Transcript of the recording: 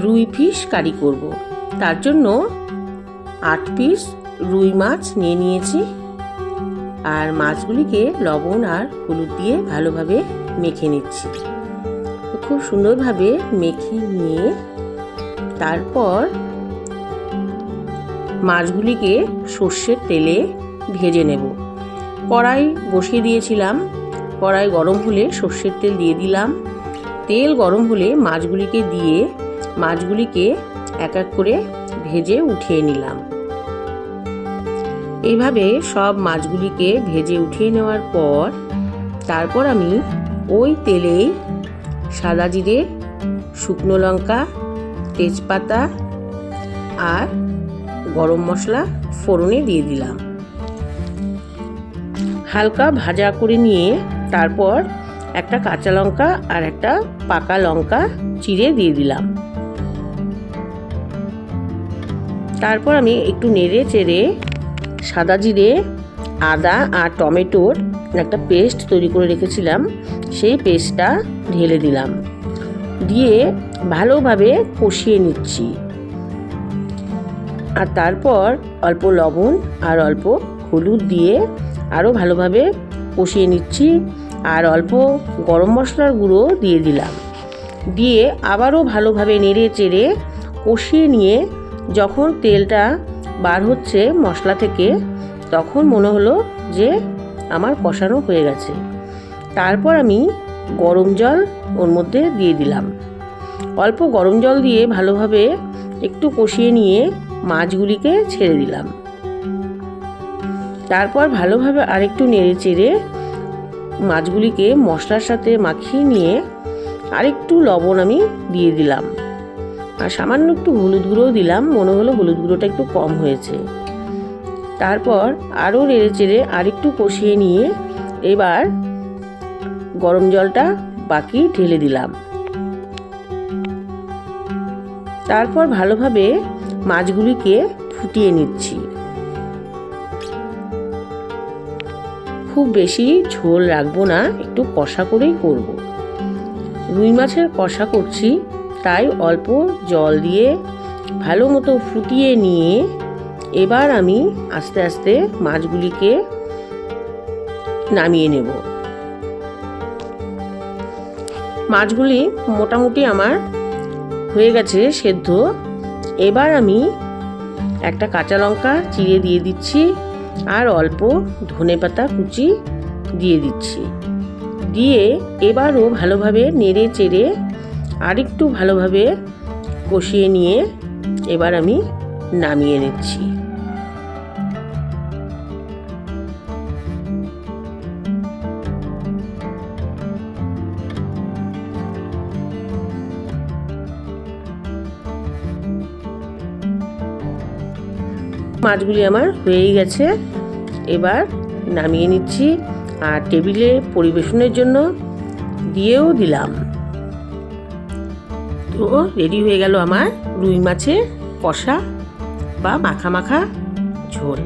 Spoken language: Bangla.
রুই ফিশ কারি করব। তার জন্য 8 পিস রুই মাছ নিয়ে নিয়েছি। আর মাছগুলিকে লবণ আর হলুদ দিয়ে ভালোভাবে মেখে নিচ্ছি। খুব সুন্দরভাবে মেখে নিয়ে তারপর মাছগুলিকে সর্ষের তেলে ভেজে নেব। কড়াই বসিয়ে দিয়েছিলাম। কড়াই গরম হলে সর্ষের তেল দিয়ে দিলাম। তেল গরম হলে মাছগুলিকে দিয়ে মাছগুলিকে এক এক করে ভেজে উঠিয়ে নিলাম। এইভাবে সব মাছগুলিকে ভেজে উঠিয়ে নেওয়ার পর তারপর আমি ওই তেলেই সাদা জিরে, শুকনো লঙ্কা, তেজপাতা আর গরম মশলা ফোড়নে দিয়ে দিলাম। হালকা ভাজা করে নিয়ে তারপর একটা কাঁচা লঙ্কা আর একটা পাকা লঙ্কা চিড়ে দিয়ে দিলাম। তারপর আমি একটু নেড়ে চেড়ে সাদা জিরে, আদা আর টমেটোর একটা পেস্ট তৈরি করে রেখেছিলাম, সেই পেস্টটা ঢেলে দিলাম। দিয়ে ভালোভাবে কষিয়ে নিচ্ছি। আর তারপর অল্প লবণ আর অল্প হলুদ দিয়ে আরও ভালোভাবে কষিয়ে নিচ্ছি। আর অল্প গরম মশলার গুঁড়ো দিয়ে দিলাম। দিয়ে আবারও ভালোভাবে নেড়ে চেড়ে কষিয়ে নিয়ে যখন তেলটা বার হচ্ছে মশলা থেকে, তখন মনে হলো যে আমার কষানো হয়ে গেছে। তারপর আমি গরম জল ওর মধ্যে দিয়ে দিলাম। অল্প গরম জল দিয়ে ভালোভাবে একটু কষিয়ে নিয়ে মাছগুলিকে ছেড়ে দিলাম। তারপর ভালোভাবে আরেকটু নেড়ে চেড়ে মাছগুলিকে মশলার সাথে মাখিয়ে নিয়ে আরেকটু লবণ আমি দিয়ে দিলাম। আর সামান্য একটু হলুদ গুঁড়োও দিলাম, মনে হলো হলুদ গুঁড়োটা একটু কম হয়েছে। তারপর আরও নেড়ে চেড়ে আরেকটু কষিয়ে নিয়ে এবার গরম জলটা বাকি ঢেলে দিলাম। তারপর ভালোভাবে মাছগুলিকে ফুটিয়ে নিচ্ছি। খুব বেশি ঝোল রাখবো না, একটু কষা করেই করব। রুই মাছের কষা করছি, তাই অল্প জল দিয়ে ভালো মতো ফুটিয়ে নিয়ে এবার আমি আস্তে আস্তে মাছগুলিকে নামিয়ে নেব। মাছগুলি মোটামুটি আমার হয়ে গেছে সেদ্ধ। এবার আমি একটা কাঁচা লঙ্কা চিড়ে দিয়ে দিচ্ছি আর অল্প ধনেপাতা কুচি দিয়ে দিচ্ছি। দিয়ে এবারও ভালোভাবে নেড়ে চেড়ে আরেকটু ভালোভাবে কষিয়ে নিয়ে এবার আমি নামিয়ে নিচ্ছি। মাছগুলি আমার হয়েই গেছে। এবার নামিয়ে নিচ্ছি আর টেবিলে পরিবেশনের জন্য দিয়েও দিলাম। তো রেডি হয়ে গেল আমার রুই মাছের কষা বা মাখা মাখা ঝোল।